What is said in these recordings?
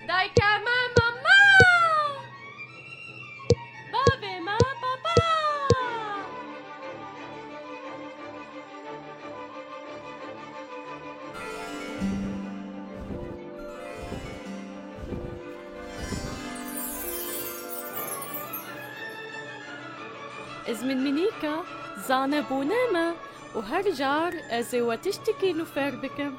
دايكا ماما بابي ما بابا. إزمن منيكا زانا بوناما وهرجار أزي وتشتكي نفر بكم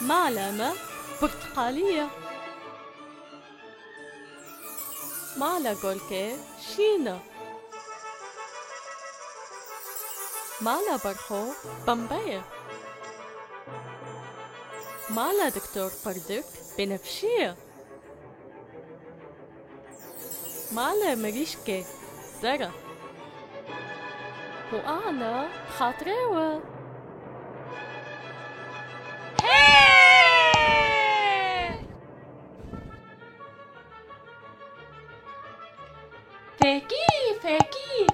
معلمة برتقالية معلا جولكي شينا معلا برخو بمباية معلا دكتور بردك بنفشية معلا مريشكي زرع وأنا خاطريوة فاكي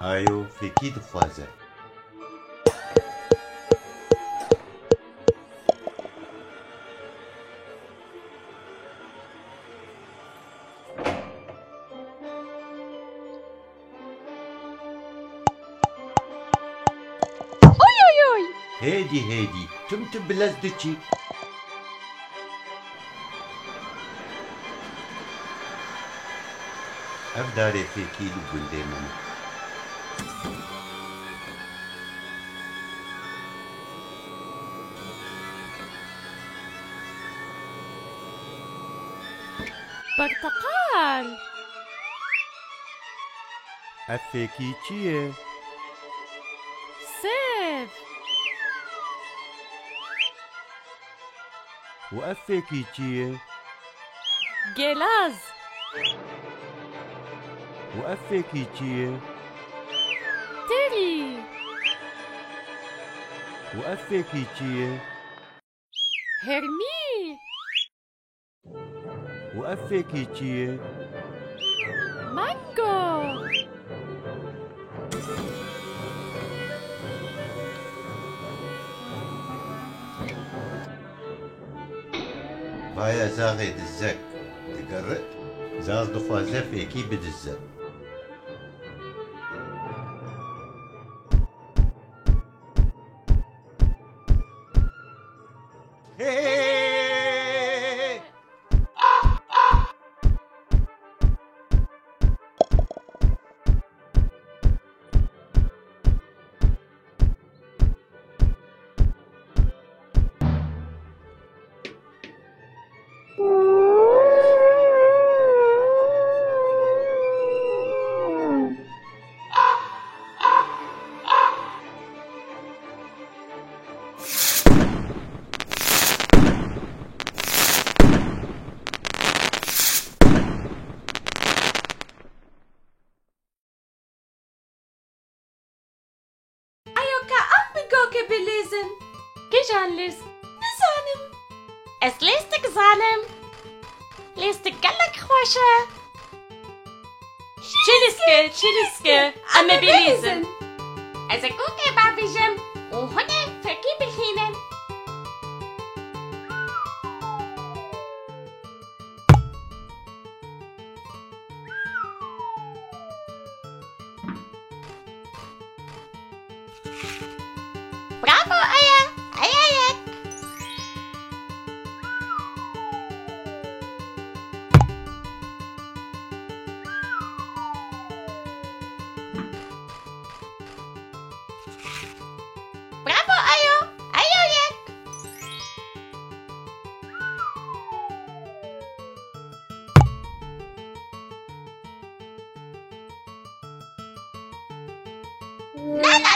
ايو فيكي دخوازه هيدي تمتم بلزدتشي أفداري فيكي لبن ديما برتقال أفيكي تشيه سيف وأفيكي تشيه جلاز وأفيكي تشيه تيري وأفيكي تشيه هرمي وأفيكي تشيه مانجو بايا زاغي دزك تقرأ زاز دخوازه فيكي بدزك بليزن كيجان ليس نزانم اس ليستك ظالم ليستك قالك خوشة تشيلسكي أما بليزن أزكوكي بابي جم وهنا فكي بالحينة برافو آية برافو أيو يك لا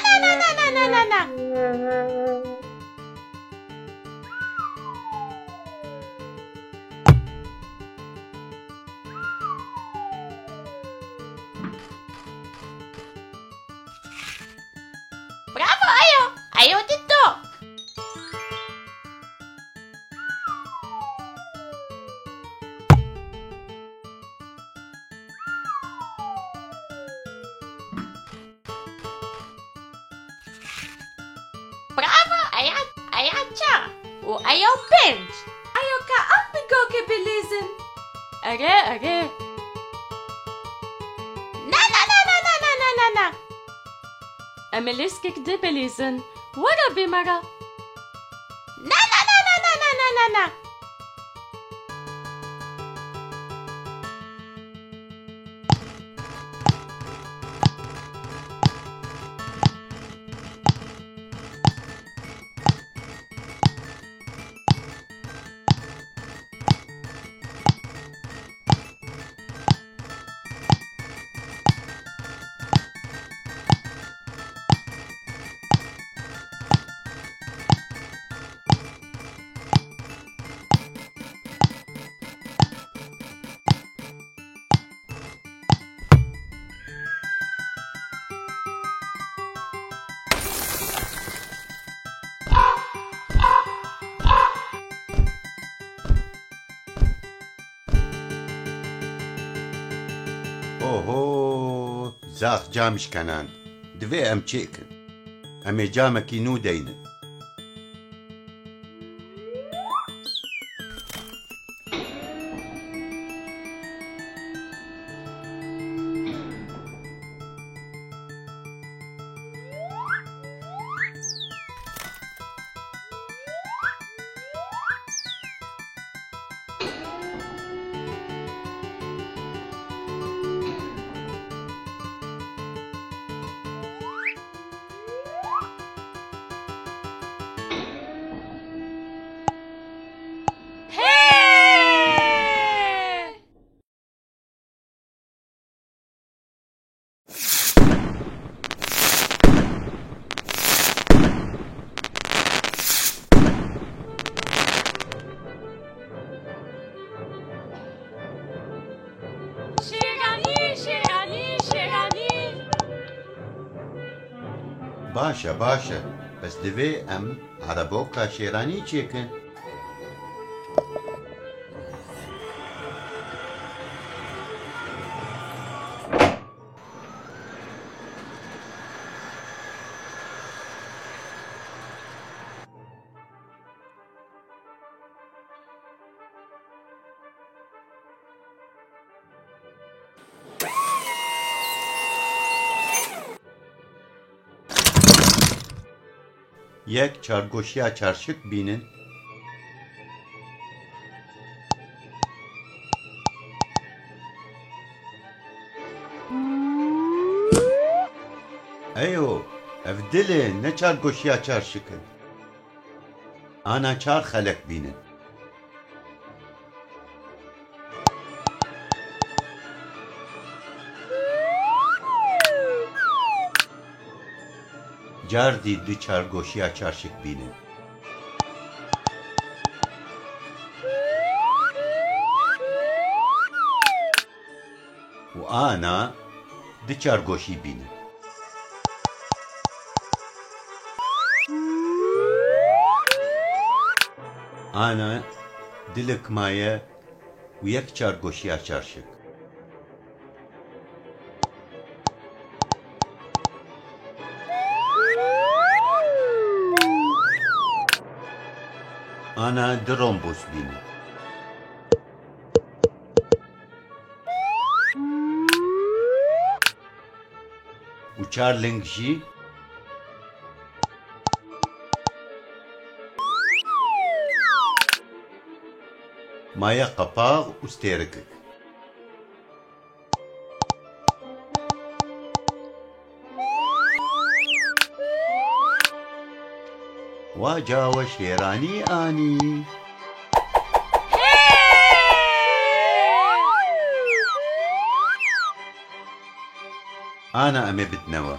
برافو أيو تدو برافو أياتشا و ايو بنج. ايو كا ام بگوكي بليزن. اره. نا نا نا نا نا نا نا نا نا. املسكك دي بليزن. ورا بمرا. نا نا نا نا نا نا نا نا نا. اوهو زاخ جامش كنان دوي ام چيكن ام جامكي نو دينن باشا بس دوي ام عربوكا شيراني چيكن یک چارگوشیا چارشک بینن ایو افدله نه چارگوشیا چارشکن آنا چار خلق بینن جاردی دو چارگوشیا چارشک بینن و آنا دو چارگوشی بینن آنا دلک مایه و یک چارگوشیا چارشک آنا درومبوس بینه و چار لنگشی مایا قپاغ و ستیرکک واجاوة شيراني آني أنا أمي بتنوى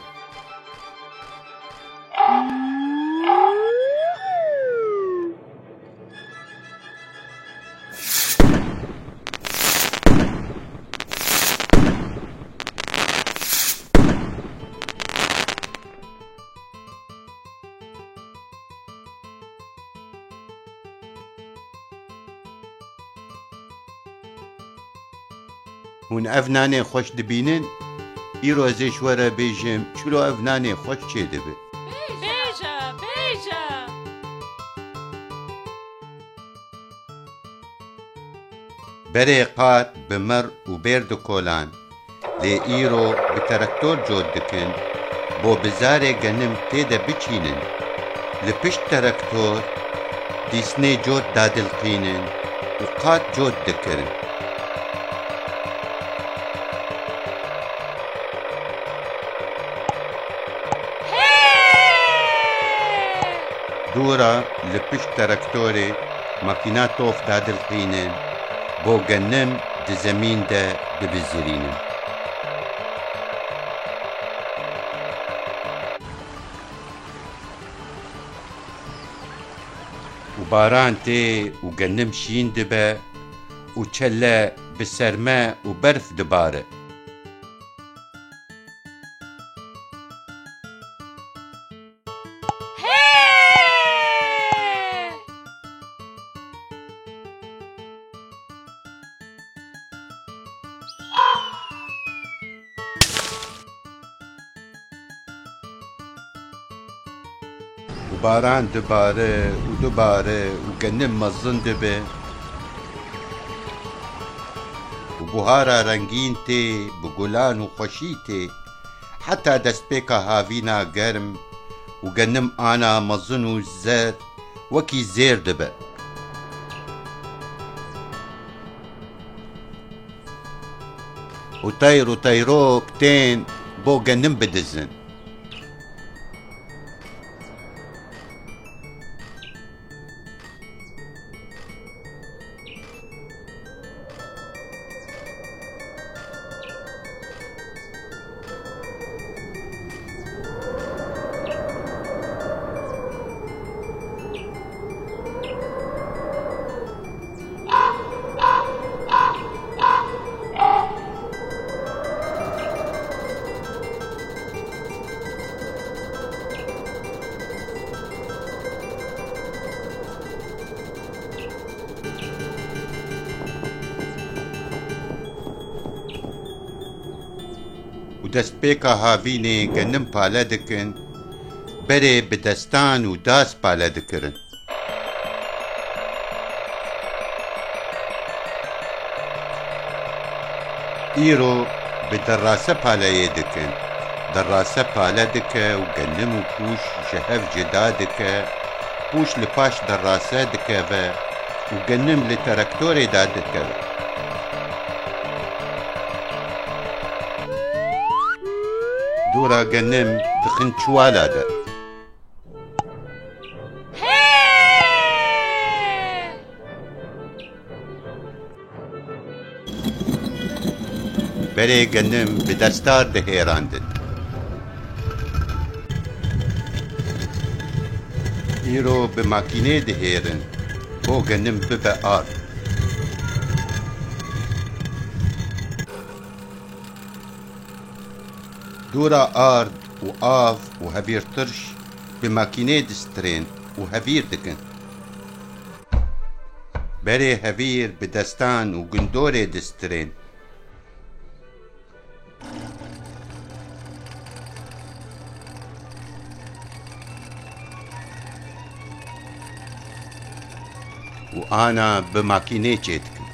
هون افناني خوش دبينن ايرو زيشورا بيجم چلو افناني خوش چه دبي بيجا بري قات بمر وبيرد كولان لي إيرو بتركتور جود دكن بو بزاري جنم تيدا بچينن لپشت تركتور ديسني جود دادل قينن وقات جود دكرن دورا لپشت تركتوري ماكيناتوف دادل قينن بو جنم دي زمين دا دبزرينن وباران تي وجنم شين دبا وچلا بسرما وبرف دباره وباران دباره ودباره وجنم مزن دبه وبهارا رنگين تي بگلان وخوشي تي حتى دسبيكا هافينا گرم وجنم انا مزن وزر وكي زير دبه وطير وطيرو بتين بو جنم بدزن ودسبيكا هافيني جنم بالا دكن بري بدستان وداس بالا دكرن إيرو بدراسة بالا يدكن دراسة بالا دكا وجنم وبوش شهف جدا دكا بوش لباش دراسة دكا وجنم لتركتوري دا دكا دورا جنم دخن شوالا دا بري جنم بدستار دهيراندن إيرو بماكينة دهيرن بو جنم ببقار دورا آرد وآف وهبير ترش بماكينة دسترين وهبير دكن بري هبير بدستان وجندوري دسترين وأنا بماكينة جيتكن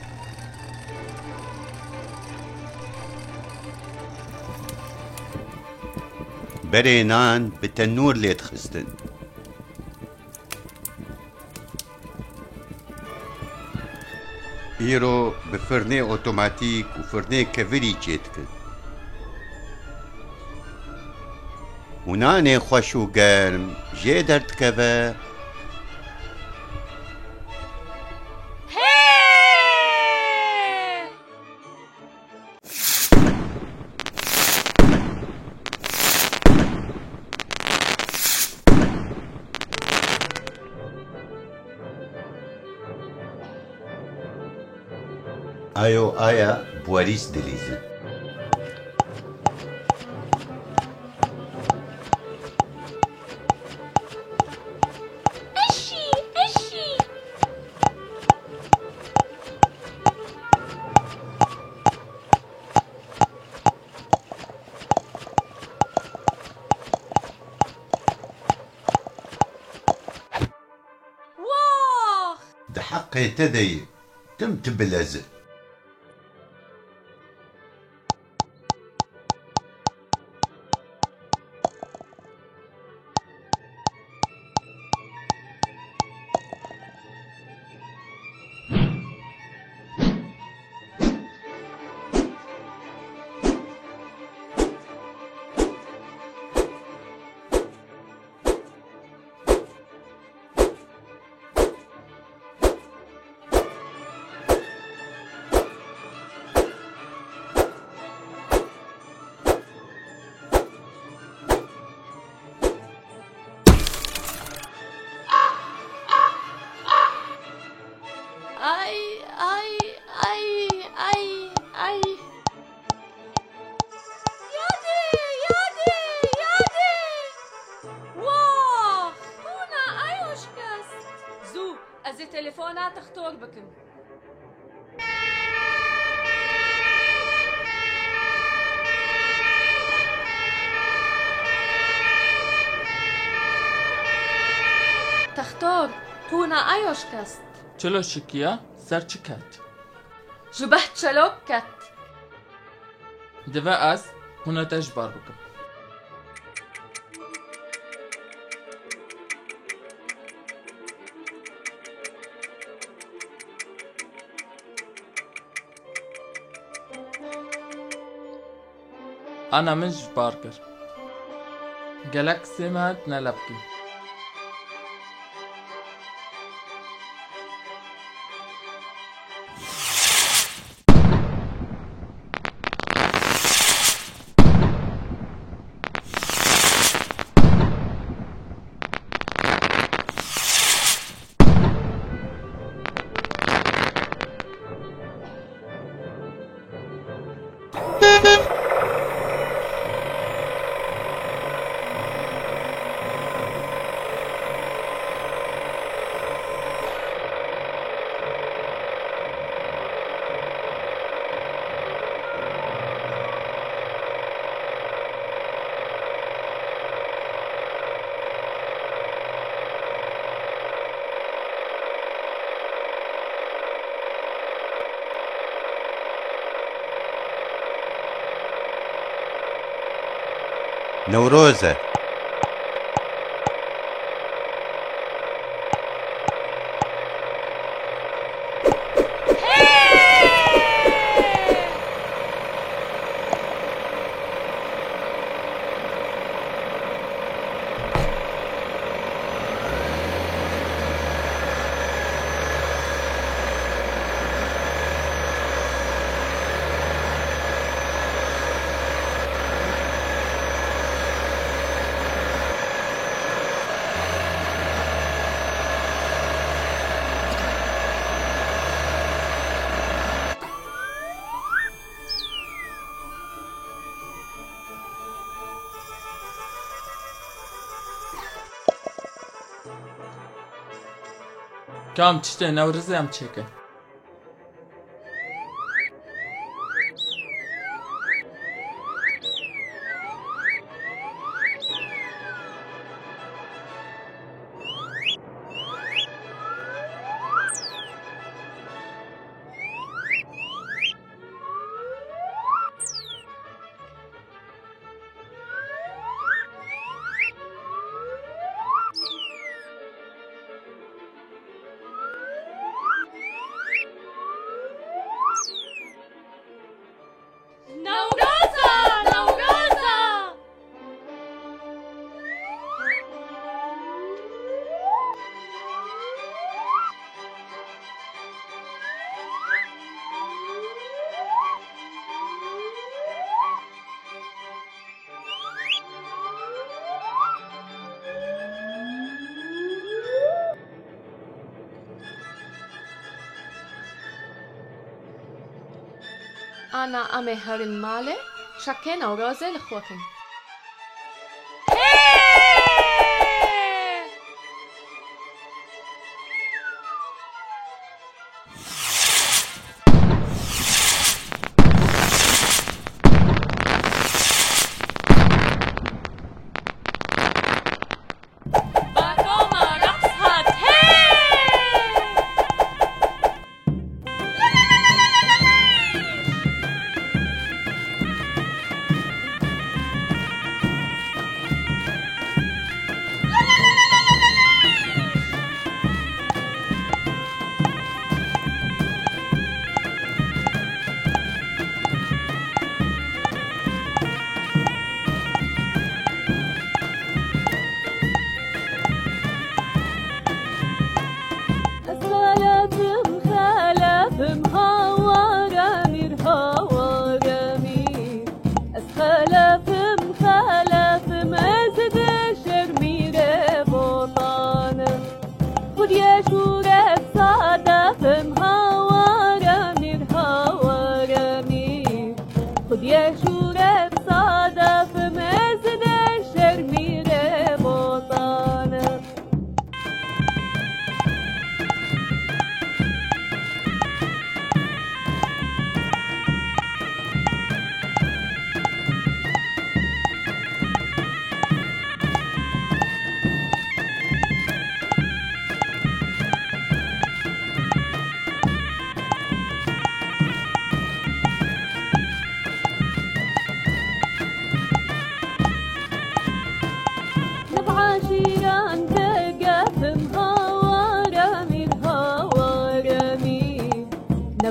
بري نان بتنور ليت خستن إيرو بفرني أوتوماتيك وفرني كفري جيتكن وناني خوش وقرم جي درت كفا آيو آيا بواريس دليزن اشي واه ده حقي تدي تم تبلزق از تلفونات اختار بکن. تختار تونا ایوش کست. چلو شکیه سر چی کت؟ جبه چلو کت. دوه از هونه تجبار بکن. أنا مش باركر جالاكسي ما نلبكي نوروزة كام تشتي نورزي ام تشيكن أنا أمي هرم مالي شكينا ورازي لخوكم.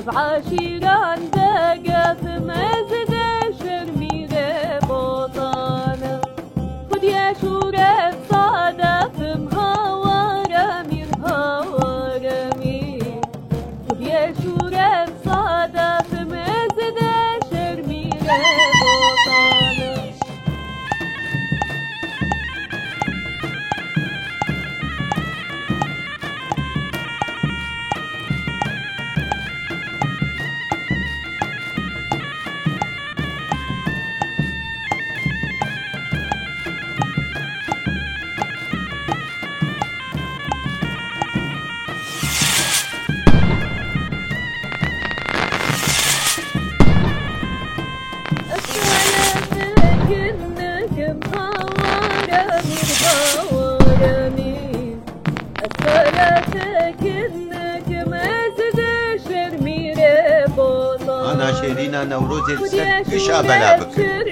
بعشيران دقف مزد شرميرة بطانة خد يا شورة صادف مهوارة مير هوارة مير خد يا شورة صادف مزد شرميرة بطانة أنا شيرينا نوروز السد كشا بلا بكر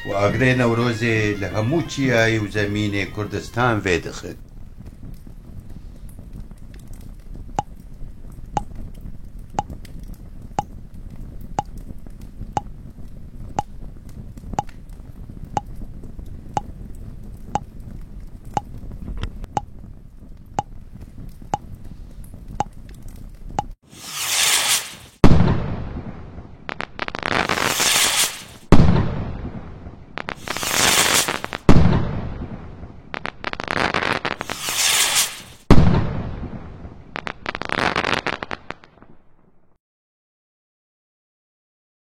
وأقري نوروزي لهموتشياي وزميني كردستان فيدخل